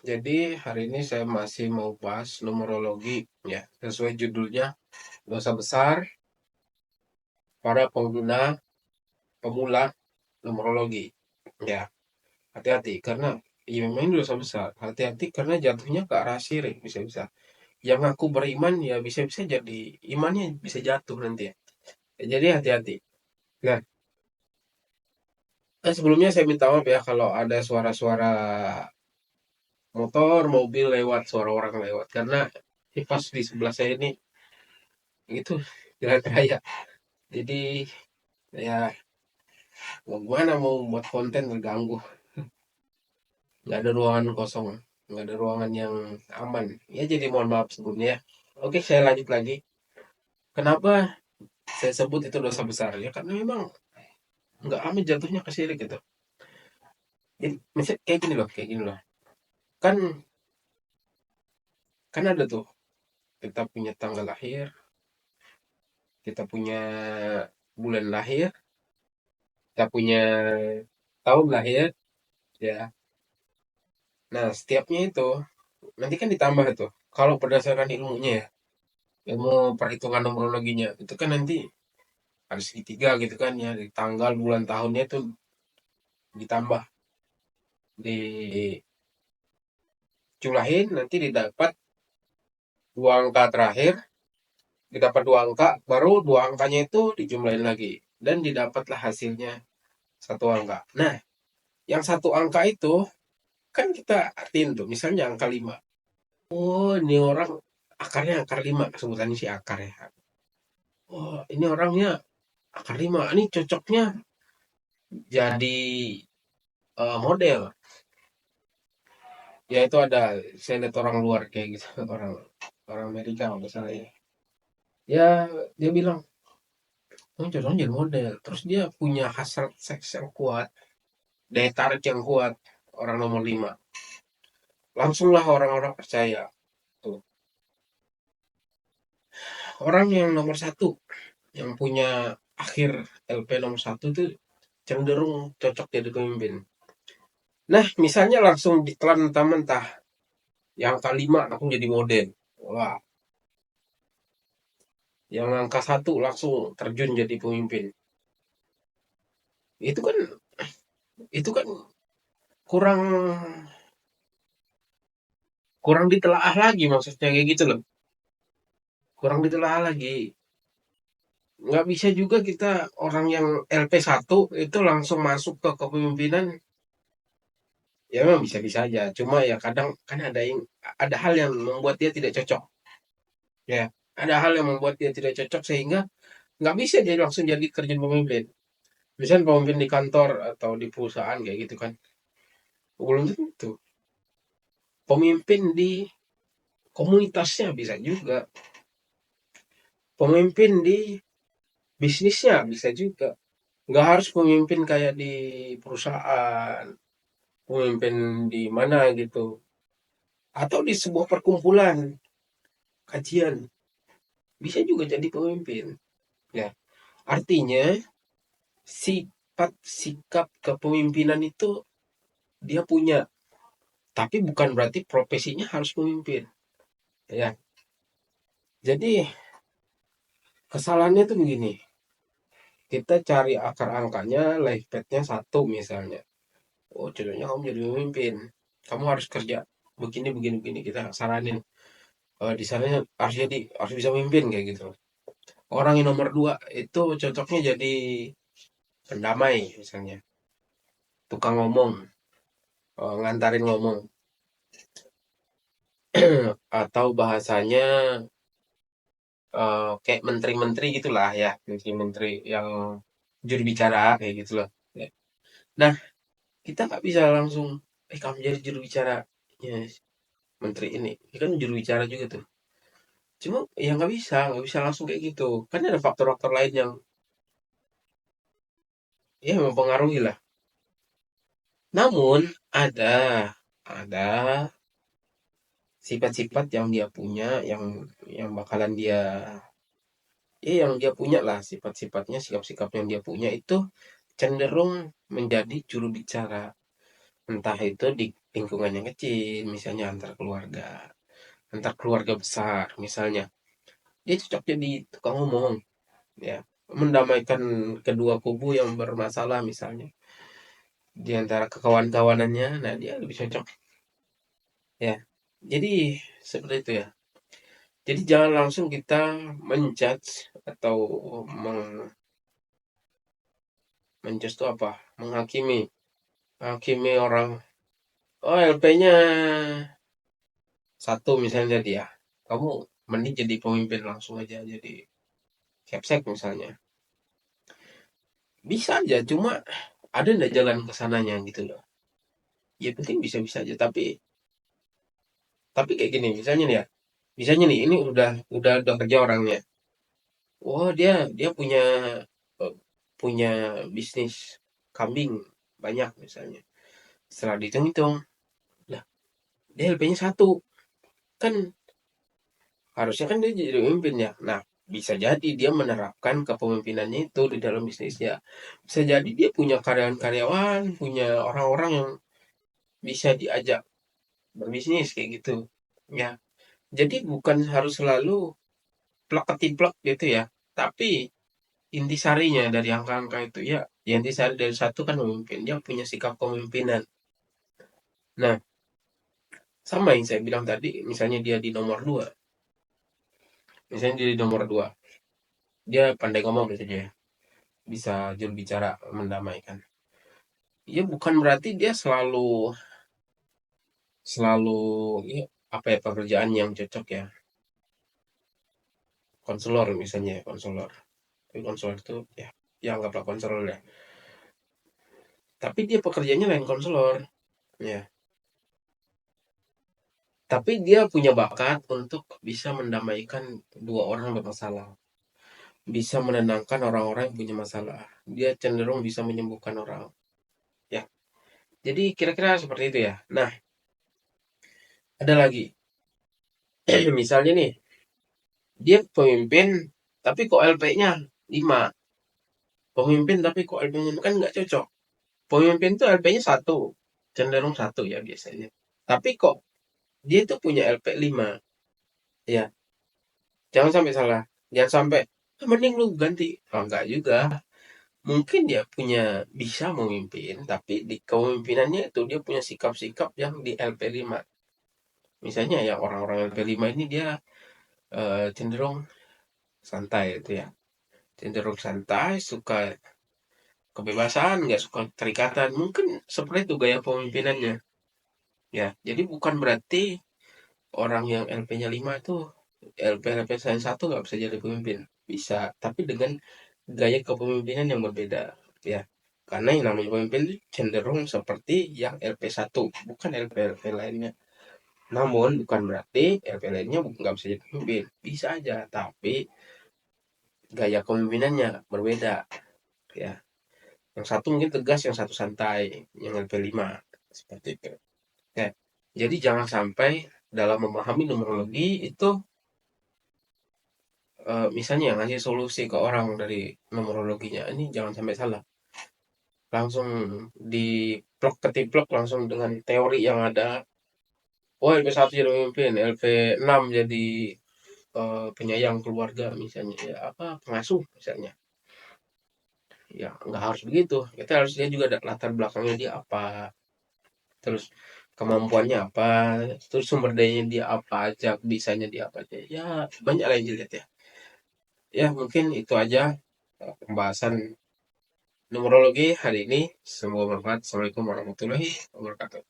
Jadi hari ini saya masih mau bahas numerologi ya, sesuai judulnya dosa besar para pengguna pemula numerologi. Ya, hati-hati karena ya memang ini dosa besar. Hati-hati karena jatuhnya ke arah syirik bisa-bisa. Yang aku beriman ya bisa-bisa jadi imannya bisa jatuh nanti ya. Jadi hati-hati. Nah, sebelumnya saya minta maaf ya kalau ada suara-suara motor, mobil lewat, suara orang lewat karena pas di sebelah saya ini itu jalan raya. Jadi ya mau gimana mau buat konten terganggu. Nggak ada ruangan kosong, nggak ada ruangan yang aman. Ya jadi mohon maaf sebelumnya ya. Oke, saya lanjut lagi. Kenapa saya sebut itu dosa besar ya? Karena memang nggak aman jatuhnya ke syirik gitu. Jadi misalnya kayak gini loh. Kan kan ada tuh kita punya tanggal lahir, kita punya bulan lahir, kita punya tahun lahir, ya. Nah, setiapnya itu nanti kan ditambah tuh. Kalau berdasarkan ilmunya ya, ilmu perhitungan numerologinya, itu kan nanti ada segitiga gitu kan ya, di tanggal, bulan, tahunnya itu ditambah, diculahin, nanti didapat dua angka terakhir, didapat dua angka, baru dua angkanya itu dijumlahin lagi. Dan didapatlah hasilnya satu angka. Nah, yang satu angka itu, kan kita artiin tuh, misalnya angka 5. Oh, ini orang akarnya akar 5, sebutannya si akar ya. Oh, ini orangnya akar 5, ini cocoknya jadi model. Ya itu ada, saya lihat orang luar kayak gitu, orang orang Amerika kalau nggak salah ya. Ya dia bilang, oh cocoknya jadi model. Terus dia punya hasrat seks yang kuat, daya tarik yang kuat, orang nomor 5. Langsunglah orang-orang percaya. Tuh. Orang yang nomor satu, yang punya akhir LP nomor satu itu cenderung cocok jadi pemimpin. Nah, misalnya langsung ditelan mentah-mentah, yang kelima langsung jadi model. Wah, yang angka satu langsung terjun jadi pemimpin. Itu kan itu kan kurang kurang ditelaah lagi maksudnya kayak gitu loh. Kurang ditelaah lagi. Nggak bisa juga kita orang yang LP1 itu langsung masuk ke kepemimpinan. Ya memang bisa-bisa aja. Cuma ya kadang kan ada hal yang membuat dia tidak cocok. Ya, ada hal yang membuat dia tidak cocok sehingga nggak bisa dia langsung jadi terjun pemimpin. Misalnya pemimpin di kantor atau di perusahaan kayak gitu kan. Belum tentu. Pemimpin di komunitasnya bisa juga. Pemimpin di bisnisnya bisa juga. Nggak harus pemimpin kayak di perusahaan, pemimpin di mana gitu, atau di sebuah perkumpulan kajian bisa juga jadi pemimpin. Ya, artinya sifat sikap kepemimpinan itu dia punya, tapi bukan berarti profesinya harus pemimpin. Ya, jadi kesalahannya tuh begini. Kita cari akar angkanya, life path-nya satu misalnya. Oh, contohnya kamu jadi pemimpin. Kamu harus kerja begini, begini, begini. Kita saranin. Di sana harus bisa memimpin kayak gitu. Orang yang nomor dua itu cocoknya jadi pendamai misalnya, tukang ngomong, ngantarin ngomong, atau bahasanya kayak menteri-menteri gitulah ya, menteri-menteri yang juru bicara kayak gitu loh. Ya. Nah, kita nggak bisa langsung, kamu jadi juru bicara ya, menteri ini. Ini kan juru bicara juga tuh. Cuma ya nggak bisa langsung kayak gitu. Kan ada faktor-faktor lain yang ya mempengaruhi lah. Namun ada sifat-sifat yang dia punya, yang bakalan dia, yang dia punya lah sifat-sifatnya, sikap-sikap yang dia punya itu cenderung menjadi juru bicara. Entah itu di lingkungan yang kecil, misalnya antar keluarga besar misalnya. Dia cocok jadi tukang ngomong, ya, mendamaikan kedua kubu yang bermasalah misalnya. Di antara kekawan-kawanannya, nah dia lebih cocok, ya. Jadi seperti itu ya. Jadi jangan langsung kita menjudge atau menjudge itu apa? Menghakimi orang. Oh, LP-nya satu misalnya dia. Kamu mending jadi pemimpin langsung aja jadi Capsek misalnya. Bisa aja, cuma ada ndak jalan ke sananya gitu loh. Ya penting bisa-bisa aja, tapi kayak gini misalnya nih ya. Misalnya nih ini udah kerja orangnya. Oh, dia eh, punya bisnis kambing banyak misalnya. Setelah dihitung-hitung, lah dia LP-nya satu. Kan harusnya kan dia jadi pemimpin ya. Nah, bisa jadi dia menerapkan kepemimpinannya itu di dalam bisnisnya. Bisa jadi dia punya karyawan-karyawan, punya orang-orang yang bisa diajak berbisnis kayak gitu. Ya, jadi bukan harus selalu plek ketiplek gitu ya. Tapi intisarinya dari angka-angka itu ya, ya intisari dari satu kan pemimpin. Dia punya sikap kepemimpinan. Nah, sama yang saya bilang tadi, misalnya dia di nomor dua. Misalnya dia di nomor dua. Dia pandai ngomong gitu ya. Bisa juru bicara mendamaikan. Ya bukan berarti dia selalu selalu ya, apa ya pekerjaan yang cocok ya. Konselor misalnya ya, konselor. Tapi konselor itu ya anggaplah konselor ya. Tapi dia pekerjaannya lain konselor, ya. Tapi dia punya bakat untuk bisa mendamaikan dua orang bermasalah. Bisa menenangkan orang-orang yang punya masalah. Dia cenderung bisa menyembuhkan orang. Ya. Jadi kira-kira seperti itu ya. Nah, ada lagi. Misalnya nih, dia pemimpin tapi kok LP-nya 5. Pemimpin tapi kok LP-nya kan nggak cocok. Pemimpin tuh LP-nya satu. Cenderung satu ya biasanya. Tapi kok dia tuh punya LP 5. Ya, jangan sampai salah. Jangan sampai, "Ah, mending lu ganti." Oh, enggak juga. Mungkin dia bisa memimpin, tapi di kepemimpinannya itu dia punya sikap-sikap yang di LP5. Misalnya ya orang-orang LP5 ini dia cenderung santai itu ya. Cenderung santai, suka kebebasan, nggak suka terikatan. Mungkin seperti itu gaya pemimpinannya. Ya, jadi bukan berarti orang yang LP-nya 5 itu LP saya satu nggak bisa jadi pemimpin. Bisa, tapi dengan gaya kepemimpinan yang berbeda. Ya, karena yang namanya pemimpin itu cenderung seperti yang LP1, bukan LP-LP lainnya. Namun bukan berarti LP lainnya nggak bisa jadi pemimpin. Bisa aja, tapi gaya kepemimpinannya berbeda. Ya, yang satu mungkin tegas, yang satu santai, yang LP5 seperti itu. Ya, jadi jangan sampai dalam memahami numerologi itu misalnya ngasih solusi ke orang dari numerologinya ini jangan sampai salah. Langsung diplek ketiplek langsung dengan teori yang ada. Oh, LP1 jadi pemimpin, LP6 jadi penyayang keluarga misalnya ya apa pengasuh misalnya. Ya nggak harus begitu. Kita harus lihat juga latar belakangnya dia apa, terus kemampuannya apa, terus sumber dayanya dia apa aja, bisanya dia apa aja. Ya banyak lah yang dilihat ya. Ya mungkin itu aja pembahasan numerologi hari ini. Semoga bermanfaat. Assalamualaikum warahmatullahi wabarakatuh.